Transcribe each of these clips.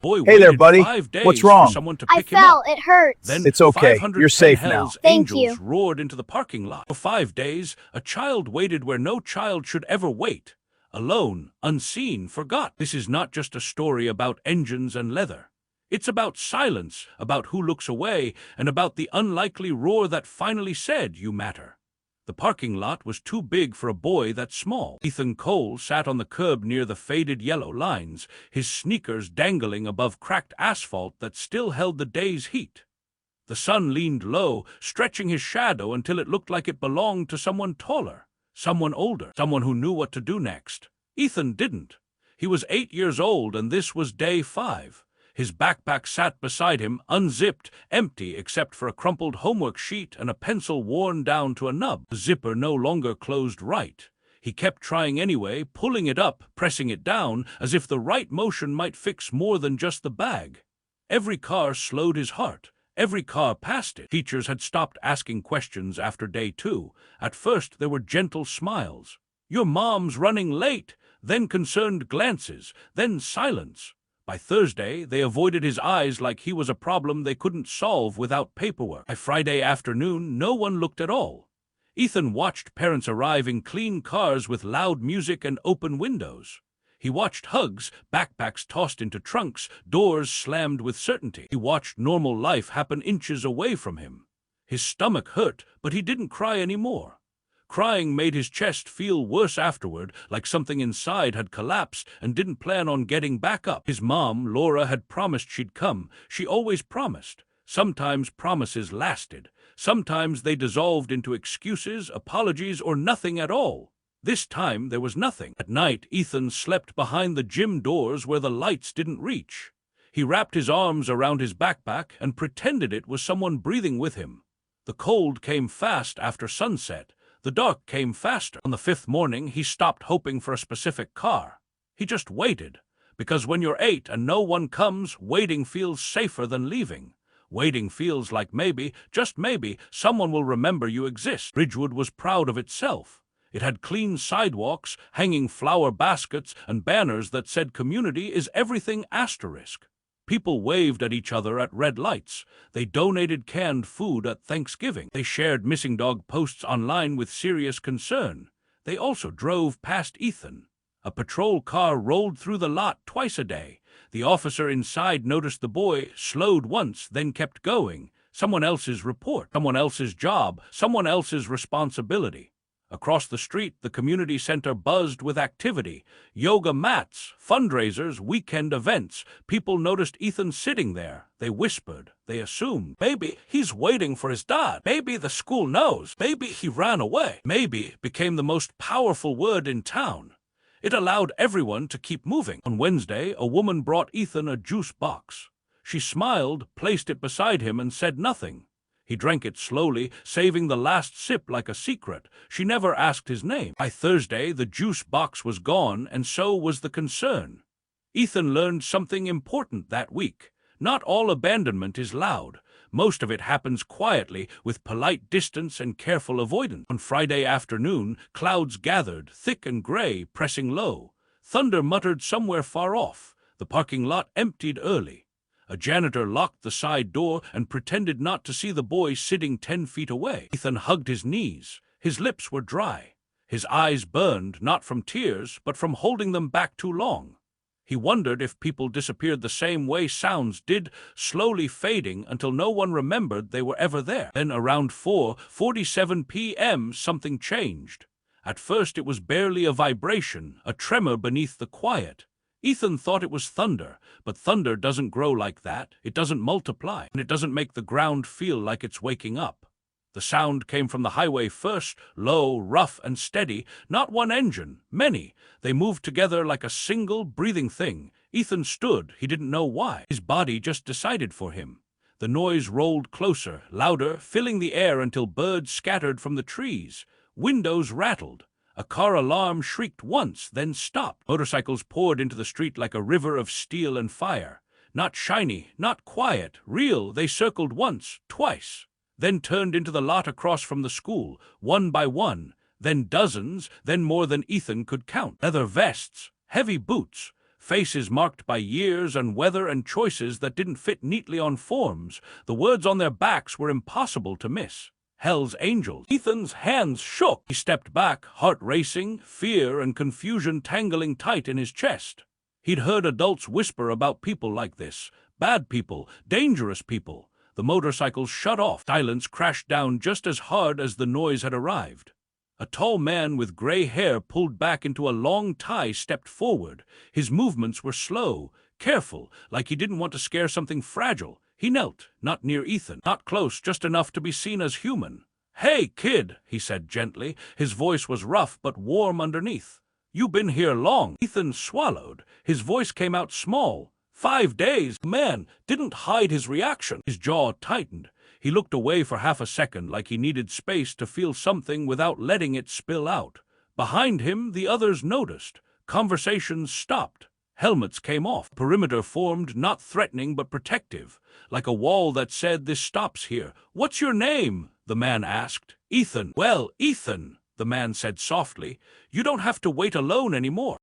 Boy Hey there, waited buddy. 5 days What's for wrong? someone to I pick him up. fell. It hurts. Then It's okay. 510 You're safe now. Hell's Thank angels you. roared into the parking lot. For 5 days, a child waited where no child should ever wait. Alone, unseen, forgot. This is not just a story about engines and leather. It's about silence, about who looks away, and about the unlikely roar that finally said, "You matter." The parking lot was too big for a boy that small. Ethan Cole sat on the curb near the faded yellow lines, his sneakers dangling above cracked asphalt that still held the day's heat. The sun leaned low, stretching his shadow until it looked like it belonged to someone taller, someone older, someone who knew what to do next. Ethan didn't. He was 8 years old, and this was day 5. His backpack sat beside him, unzipped, empty except for a crumpled homework sheet and a pencil worn down to a nub. The zipper no longer closed right. He kept trying anyway, pulling it up, pressing it down, as if the right motion might fix more than just the bag. Every car slowed his heart. Every car passed it. Teachers had stopped asking questions after day 2. At first there were gentle smiles. "Your mom's running late," then concerned glances, then silence. By Thursday, they avoided his eyes like he was a problem they couldn't solve without paperwork. By Friday afternoon, no one looked at all. Ethan watched parents arrive in clean cars with loud music and open windows. He watched hugs, backpacks tossed into trunks, doors slammed with certainty. He watched normal life happen inches away from him. His stomach hurt, but he didn't cry anymore. Crying made his chest feel worse afterward, like something inside had collapsed and didn't plan on getting back up. His mom, Laura, had promised she'd come. She always promised. Sometimes promises lasted. Sometimes they dissolved into excuses, apologies, or nothing at all. This time there was nothing. At night, Ethan slept behind the gym doors where the lights didn't reach. He wrapped his arms around his backpack and pretended it was someone breathing with him. The cold came fast after sunset. The dark came faster. On the 5th morning, he stopped hoping for a specific car. He just waited. Because when you're 8 and no one comes, waiting feels safer than leaving. Waiting feels like maybe, just maybe, someone will remember you exist. Ridgewood was proud of itself. It had clean sidewalks, hanging flower baskets, and banners that said "Community is everything." People waved at each other at red lights. They donated canned food at Thanksgiving. They shared missing dog posts online with serious concern. They also drove past Ethan. A patrol car rolled through the lot twice a day. The officer inside noticed the boy, slowed once, then kept going. Someone else's report, someone else's job, someone else's responsibility. Across the street, the community center buzzed with activity. Yoga mats, fundraisers, weekend events. People noticed Ethan sitting there. They whispered. They assumed. Maybe he's waiting for his dad. Maybe the school knows. Maybe he ran away. Maybe became the most powerful word in town. It allowed everyone to keep moving. On Wednesday, a woman brought Ethan a juice box. She smiled, placed it beside him, and said nothing. He drank it slowly, saving the last sip like a secret. She never asked his name. By Thursday, the juice box was gone, and so was the concern. Ethan learned something important that week. Not all abandonment is loud. Most of it happens quietly, with polite distance and careful avoidance. On Friday afternoon, clouds gathered, thick and gray, pressing low. Thunder muttered somewhere far off. The parking lot emptied early. A janitor locked the side door and pretended not to see the boy sitting 10 feet away. Ethan hugged his knees. His lips were dry. His eyes burned, not from tears, but from holding them back too long. He wondered if people disappeared the same way sounds did, slowly fading until no one remembered they were ever there. Then around 4:47 p.m. something changed. At first it was barely a vibration, a tremor beneath the quiet. Ethan thought it was thunder, but thunder doesn't grow like that. It doesn't multiply, and it doesn't make the ground feel like it's waking up. The sound came from the highway first, low, rough, and steady. Not one engine, many. They moved together like a single, breathing thing. Ethan stood. He didn't know why. His body just decided for him. The noise rolled closer, louder, filling the air until birds scattered from the trees. Windows rattled. A car alarm shrieked once, then stopped. Motorcycles poured into the street like a river of steel and fire. Not shiny, not quiet, real. They circled once, twice, then turned into the lot across from the school, one by one, then dozens, then more than Ethan could count. Leather vests, heavy boots, faces marked by years and weather and choices that didn't fit neatly on forms. The words on their backs were impossible to miss. Hell's Angels. Ethan's hands shook. He stepped back, heart racing, fear and confusion tangling tight in his chest. He'd heard adults whisper about people like this. Bad people, dangerous people. The motorcycles shut off. Silence crashed down just as hard as the noise had arrived. A tall man with gray hair pulled back into a long tie stepped forward. His movements were slow, careful, like he didn't want to scare something fragile. He knelt, not near Ethan, not close, just enough to be seen as human. "Hey, kid," he said gently. His voice was rough but warm underneath. "You been here long?" Ethan swallowed. His voice came out small. 5 days. The man didn't hide his reaction. His jaw tightened. He looked away for half a second, like he needed space to feel something without letting it spill out. Behind him, the others noticed. Conversations stopped. Helmets came off. Perimeter formed, not threatening but protective, like a wall that said, "This stops here." "What's your name?" the man asked. "Ethan." "Well, Ethan," the man said softly, "you don't have to wait alone anymore."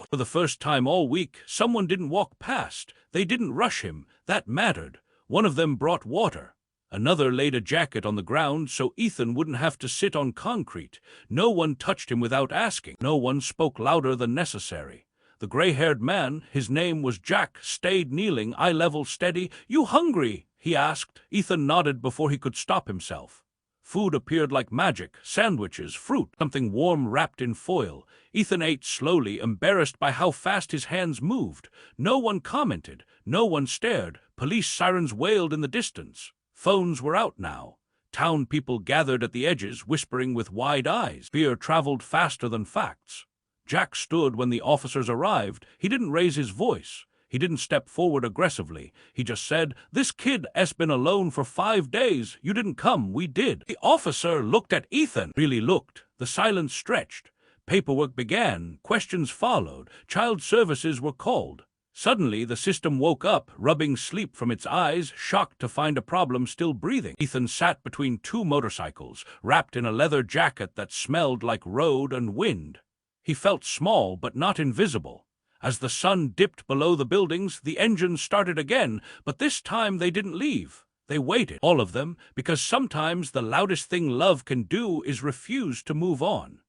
For the first time all week, someone didn't walk past. They didn't rush him. That mattered. One of them brought water. Another laid a jacket on the ground so Ethan wouldn't have to sit on concrete. No one touched him without asking. No one spoke louder than necessary. The gray-haired man, his name was Jack, stayed kneeling, eye level steady. "You hungry?" he asked. Ethan nodded before he could stop himself. Food appeared like magic, sandwiches, fruit, something warm wrapped in foil. Ethan ate slowly, embarrassed by how fast his hands moved. No one commented. No one stared. Police sirens wailed in the distance. Phones were out now. Town people gathered at the edges, whispering with wide eyes. Fear traveled faster than facts. Jack stood when the officers arrived. He didn't raise his voice. He didn't step forward aggressively. He just said, "This kid has been alone for 5 days. You didn't come, we did." The officer looked at Ethan. Really looked. The silence stretched. Paperwork began. Questions followed. Child services were called. Suddenly, the system woke up, rubbing sleep from its eyes, shocked to find a problem still breathing. Ethan sat between 2 motorcycles, wrapped in a leather jacket that smelled like road and wind. He felt small but not invisible. As the sun dipped below the buildings, the engines started again, but this time they didn't leave. They waited, all of them, because sometimes the loudest thing love can do is refuse to move on.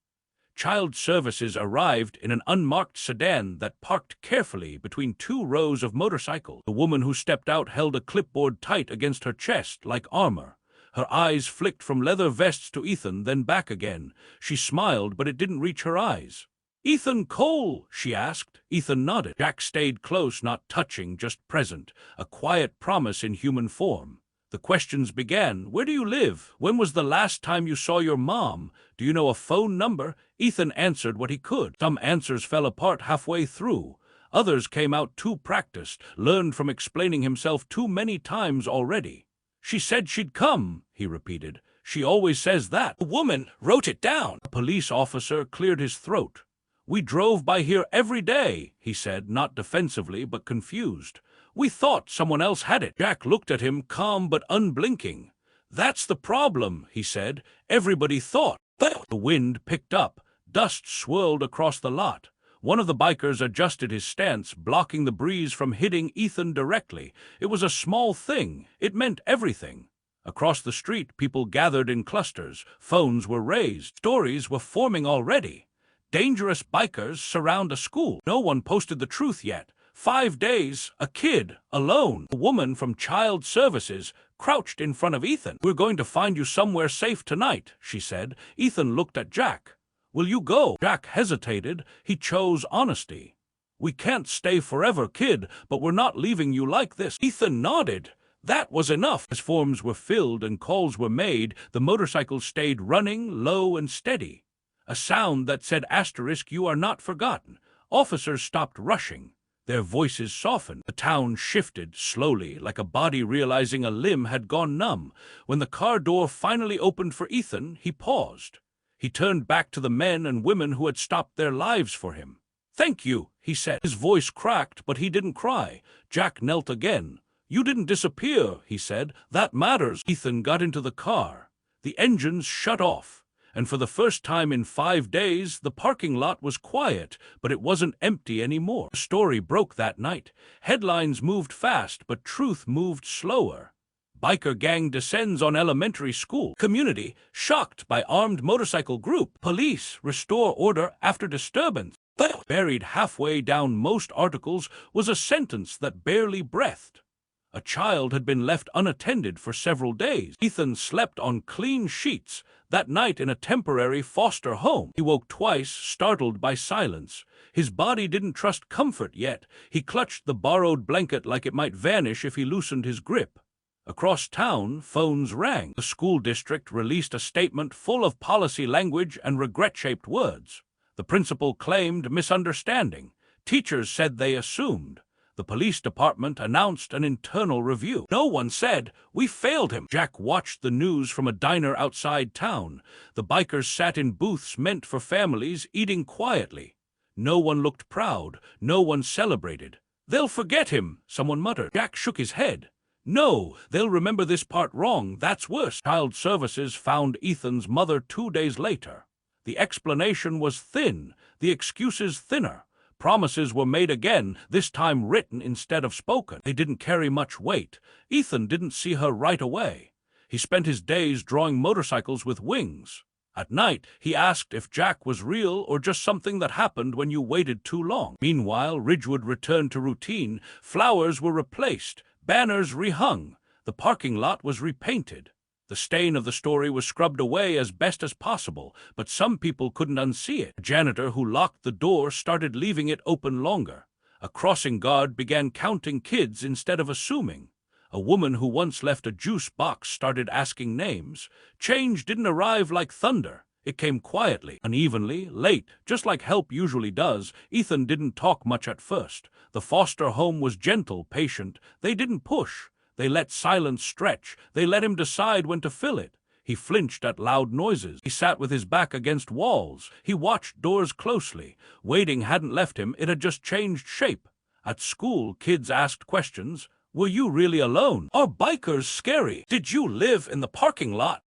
Child services arrived in an unmarked sedan that parked carefully between 2 rows of motorcycles. The woman who stepped out held a clipboard tight against her chest like armor. Her eyes flicked from leather vests to Ethan, then back again. She smiled, but it didn't reach her eyes. "Ethan Cole?" she asked. Ethan nodded. Jack stayed close, not touching, just present, a quiet promise in human form. The questions began. "Where do you live? When was the last time you saw your mom? Do you know a phone number?" Ethan answered what he could. Some answers fell apart halfway through. Others came out too practiced, learned from explaining himself too many times already. "She said she'd come," he repeated. "She always says that." "The woman wrote it down." A police officer cleared his throat. "We drove by here every day," he said, not defensively but confused. "We thought someone else had it." Jack looked at him, calm but unblinking. "That's the problem," he said. "Everybody thought." The wind picked up. Dust swirled across the lot. One of the bikers adjusted his stance, blocking the breeze from hitting Ethan directly. It was a small thing. It meant everything. Across the street, people gathered in clusters. Phones were raised. Stories were forming already. Dangerous bikers surround a school. No one posted the truth yet. 5 days, a kid, alone. A woman from child services crouched in front of Ethan. "We're going to find you somewhere safe tonight," she said. Ethan looked at Jack. "Will you go?" Jack hesitated. He chose honesty. "We can't stay forever, kid, but we're not leaving you like this." Ethan nodded. That was enough. As forms were filled and calls were made, the motorcycle stayed running, low and steady. A sound that said asterisk, "You are not forgotten." Officers stopped rushing. Their voices softened. The town shifted slowly, like a body realizing a limb had gone numb. When the car door finally opened for Ethan, he paused. He turned back to the men and women who had stopped their lives for him. "Thank you," he said. His voice cracked, but he didn't cry. Jack knelt again. "You didn't disappear," he said. "That matters." Ethan got into the car. The engines shut off. and for the first time in 5 days, the parking lot was quiet, but it wasn't empty anymore. The story broke that night. Headlines moved fast, but truth moved slower. Biker gang descends on elementary school. Community shocked by armed motorcycle group. Police restore order after disturbance. Buried halfway down most articles was a sentence that barely breathed. A child had been left unattended for several days. Ethan slept on clean sheets that night in a temporary foster home. He woke twice, startled by silence. His body didn't trust comfort yet. He clutched the borrowed blanket like it might vanish if he loosened his grip. Across town, phones rang. The school district released a statement full of policy language and regret-shaped words. The principal claimed misunderstanding. Teachers said they assumed. The police department announced an internal review. No one said, "We failed him." Jack watched the news from a diner outside town. The bikers sat in booths meant for families, eating quietly. No one looked proud. No one celebrated. "They'll forget him," someone muttered. Jack shook his head. "No, they'll remember this part wrong. That's worse." Child Services found Ethan's mother 2 days later. The explanation was thin, the excuses thinner. Promises were made again, this time written instead of spoken. They didn't carry much weight. Ethan didn't see her right away. He spent his days drawing motorcycles with wings. At night, he asked if Jack was real or just something that happened when you waited too long. Meanwhile, Ridgewood returned to routine. Flowers were replaced, banners rehung. The parking lot was repainted. The stain of the story was scrubbed away as best as possible, but some people couldn't unsee it. A janitor who locked the door started leaving it open longer. A crossing guard began counting kids instead of assuming. A woman who once left a juice box started asking names. Change didn't arrive like thunder. It came quietly, unevenly, late, just like help usually does. Ethan didn't talk much at first. The foster home was gentle, patient. They didn't push. They let silence stretch. They let him decide when to fill it. He flinched at loud noises. He sat with his back against walls. He watched doors closely. Waiting hadn't left him. It had just changed shape. At school, kids asked questions. "Were you really alone? Are bikers scary? Did you live in the parking lot?"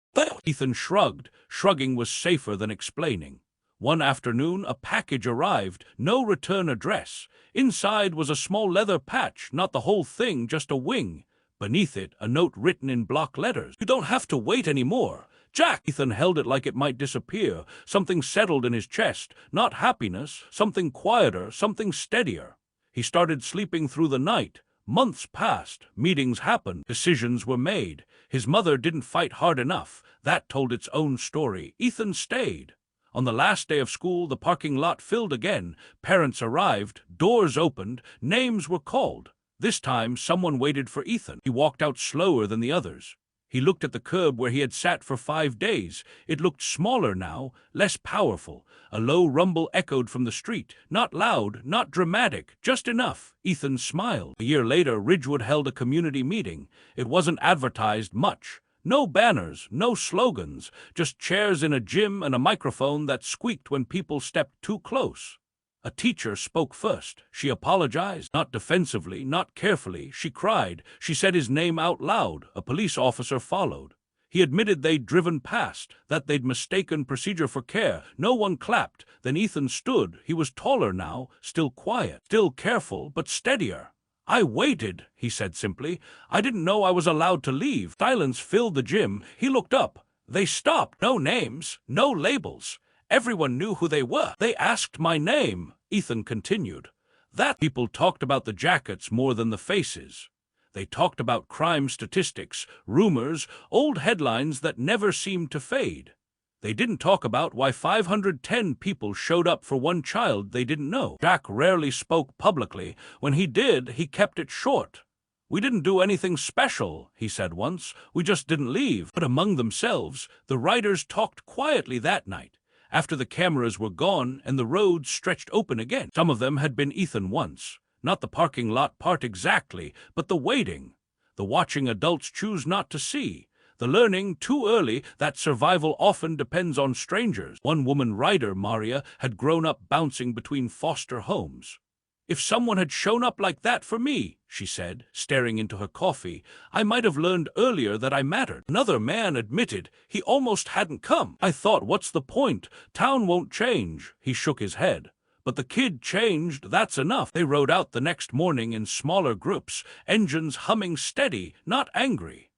Ethan shrugged. Shrugging was safer than explaining. One afternoon, a package arrived. No return address. Inside was a small leather patch, not the whole thing, just a wing. Beneath it, a note written in block letters. "You don't have to wait anymore. Jack!" Ethan held it like it might disappear. Something settled in his chest. Not happiness, something quieter, something steadier. He started sleeping through the night. Months passed. Meetings happened. Decisions were made. His mother didn't fight hard enough. That told its own story. Ethan stayed. On the last day of school, the parking lot filled again. Parents arrived. Doors opened. Names were called. This time, someone waited for Ethan. He walked out slower than the others. He looked at the curb where he had sat for 5 days. It looked smaller now, less powerful. A low rumble echoed from the street. Not loud, not dramatic, just enough. Ethan smiled. A year later, Ridgewood held a community meeting. It wasn't advertised much. No banners, no slogans, just chairs in a gym and a microphone that squeaked when people stepped too close. A teacher spoke first. She apologized, not defensively, not carefully. She cried. She said his name out loud. A police officer followed. He admitted they'd driven past, that they'd mistaken procedure for care. No one clapped. Then Ethan stood. He was taller now, still quiet, still careful, but steadier. "I waited," he said simply. "I didn't know I was allowed to leave." Silence filled the gym. He looked up. They stopped. No names, no labels. Everyone knew who they were. "They asked my name," Ethan continued. "That people talked about the jackets more than the faces. They talked about crime statistics, rumors, old headlines that never seemed to fade. They didn't talk about why 510 people showed up for one child they didn't know." Jack rarely spoke publicly. When he did, he kept it short. "We didn't do anything special," he said once. "We just didn't leave." But among themselves, the writers talked quietly that night. After the cameras were gone and the roads stretched open again. Some of them had been Ethan once. Not the parking lot part exactly, but the waiting. The watching adults choose not to see. The learning too early that survival often depends on strangers. One woman writer, Maria, had grown up bouncing between foster homes. If someone had shown up like that for me, she said, staring into her coffee, I might have learned earlier that I mattered. Another man admitted he almost hadn't come. I thought, what's the point? Town won't change. He shook his head. But the kid changed, that's enough. They rode out the next morning in smaller groups, engines humming steady, not angry.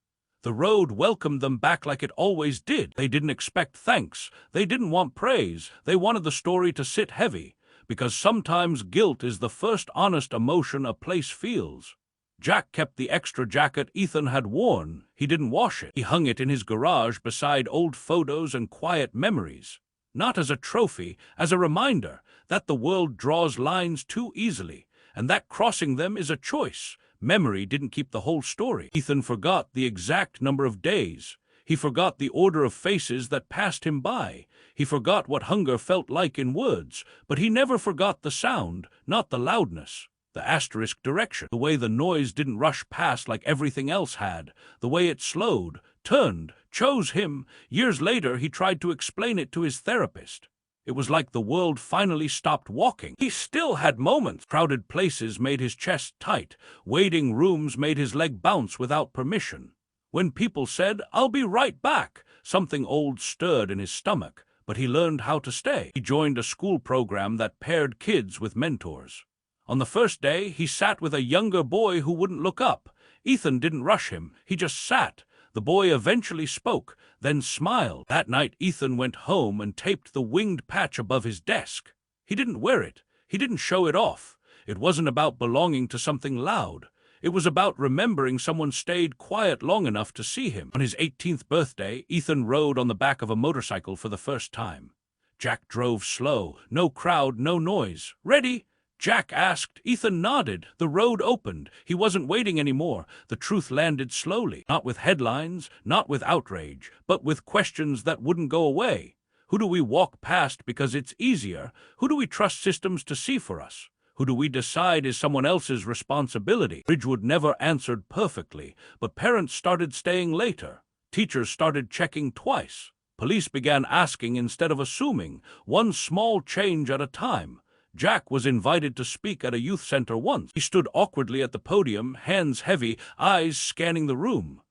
The road welcomed them back like it always did. They didn't expect thanks. They didn't want praise. They wanted the story to sit heavy, because sometimes guilt is the first honest emotion a place feels. Jack kept the extra jacket Ethan had worn. He didn't wash it. He hung it in his garage beside old photos and quiet memories. Not as a trophy, as a reminder that the world draws lines too easily, and that crossing them is a choice. Memory didn't keep the whole story. Ethan forgot the exact number of days. He forgot the order of faces that passed him by. He forgot what hunger felt like in words, but he never forgot the sound, not the loudness, the asterisk direction, the way the noise didn't rush past like everything else had, the way it slowed, turned, chose him. Years later, he tried to explain it to his therapist. It was like the world finally stopped walking. He still had moments. Crowded places made his chest tight. Waiting rooms made his leg bounce without permission. When people said, "I'll be right back," something old stirred in his stomach, but he learned how to stay. He joined a school program that paired kids with mentors. On the first day, he sat with a younger boy who wouldn't look up. Ethan didn't rush him. He just sat. The boy eventually spoke, then smiled. That night, Ethan went home and taped the winged patch above his desk. He didn't wear it. He didn't show it off. It wasn't about belonging to something loud. It was about remembering someone stayed quiet long enough to see him. On his 18th birthday, Ethan rode on the back of a motorcycle for the first time. Jack drove slow. No crowd, no noise. "Ready?" Jack asked. Ethan nodded. The road opened. He wasn't waiting anymore. The truth landed slowly. Not with headlines, not with outrage, but with questions that wouldn't go away. Who do we walk past because it's easier? Who do we trust systems to see for us? Who do we decide is someone else's responsibility? Ridgewood never answered perfectly, but parents started staying later. Teachers started checking twice. Police began asking instead of assuming, one small change at a time. Jack was invited to speak at a youth center once. He stood awkwardly at the podium, hands heavy, eyes scanning the room.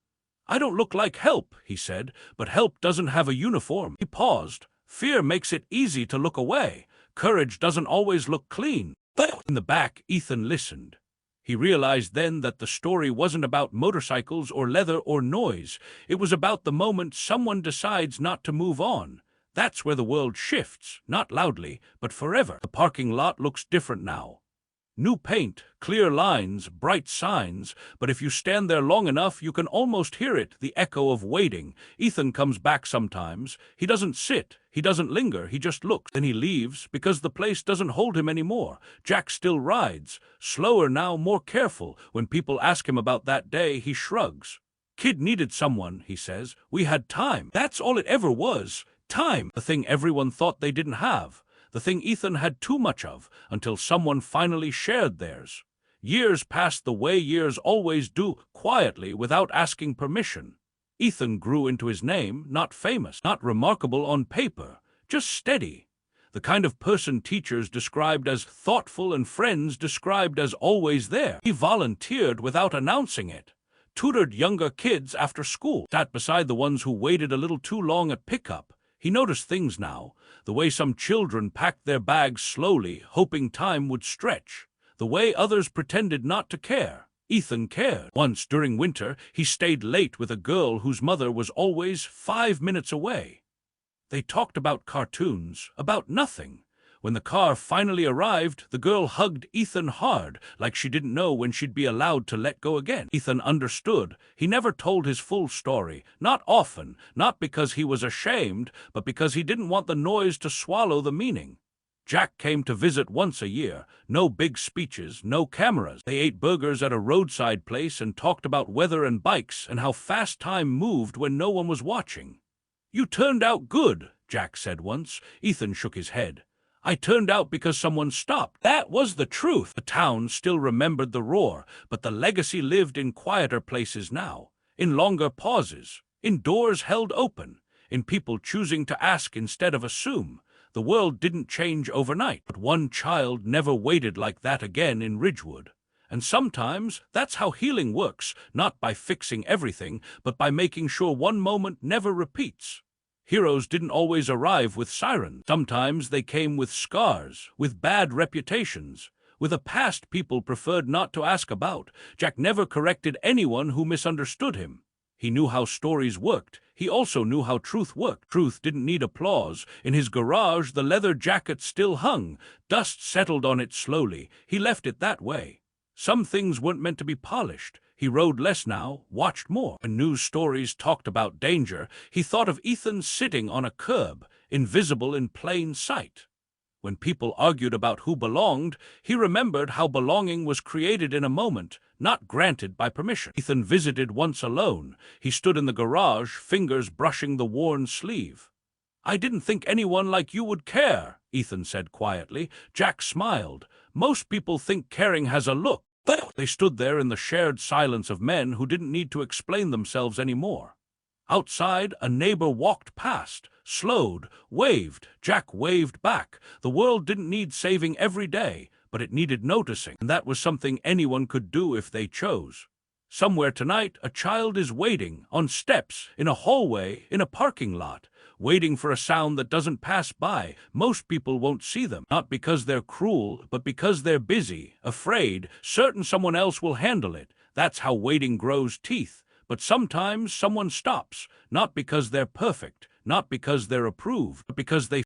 "I don't look like help," he said, "but help doesn't have a uniform." He paused. Fear makes it easy to look away. Courage doesn't always look clean. In the back, Ethan listened. He realized then that the story wasn't about motorcycles or leather or noise. It was about the moment someone decides not to move on. That's where the world shifts, not loudly, but forever. The parking lot looks different now. New paint, clear lines, bright signs, but if you stand there long enough, you can almost hear it, the echo of waiting. Ethan comes back sometimes. He doesn't sit, he doesn't linger, he just looks. Then he leaves because the place doesn't hold him anymore. Jack still rides, slower now, more careful. When people ask him about that day, he shrugs. "Kid needed someone," he says. "We had time." That's all it ever was. Time, the thing everyone thought they didn't have, the thing Ethan had too much of, until someone finally shared theirs. Years passed the way years always do, quietly, without asking permission. Ethan grew into his name, not famous, not remarkable on paper, just steady. The kind of person teachers described as thoughtful and friends described as always there. He volunteered without announcing it. Tutored younger kids after school, sat beside the ones who waited a little too long at pickup. He noticed things now, the way some children packed their bags slowly, hoping time would stretch, the way others pretended not to care. Ethan cared. Once, during winter, he stayed late with a girl whose mother was always 5 minutes away. They talked about cartoons, about nothing. When the car finally arrived, the girl hugged Ethan hard, like she didn't know when she'd be allowed to let go again. Ethan understood. He never told his full story. Not often, not because he was ashamed, but because he didn't want the noise to swallow the meaning. Jack came to visit once a year. No big speeches, no cameras. They ate burgers at a roadside place and talked about weather and bikes and how fast time moved when no one was watching. "You turned out good," Jack said once. Ethan shook his head. "I turned out because someone stopped." That was the truth. The town still remembered the roar, but the legacy lived in quieter places now, in longer pauses, in doors held open, in people choosing to ask instead of assume. The world didn't change overnight, but one child never waited like that again in Ridgewood. And sometimes that's how healing works, not by fixing everything, but by making sure one moment never repeats. Heroes didn't always arrive with sirens. Sometimes they came with scars, with bad reputations, with a past people preferred not to ask about. Jack never corrected anyone who misunderstood him. He knew how stories worked. He also knew how truth worked. Truth didn't need applause. In his garage, the leather jacket still hung. Dust settled on it slowly. He left it that way. Some things weren't meant to be polished. He rode less now, watched more. When news stories talked about danger, he thought of Ethan sitting on a curb, invisible in plain sight. When people argued about who belonged, he remembered how belonging was created in a moment, not granted by permission. Ethan visited once alone. He stood in the garage, fingers brushing the worn sleeve. "I didn't think anyone like you would care," Ethan said quietly. Jack smiled. "Most people think caring has a look." They stood there in the shared silence of men who didn't need to explain themselves anymore. Outside, a neighbor walked past, slowed, waved. Jack waved back. The world didn't need saving every day, but it needed noticing, and that was something anyone could do if they chose. Somewhere tonight, a child is waiting, on steps, in a hallway, in a parking lot, waiting for a sound that doesn't pass by. Most people won't see them, not because they're cruel, but because they're busy, afraid, certain someone else will handle it. That's how waiting grows teeth. But sometimes someone stops, not because they're perfect, not because they're approved, but because they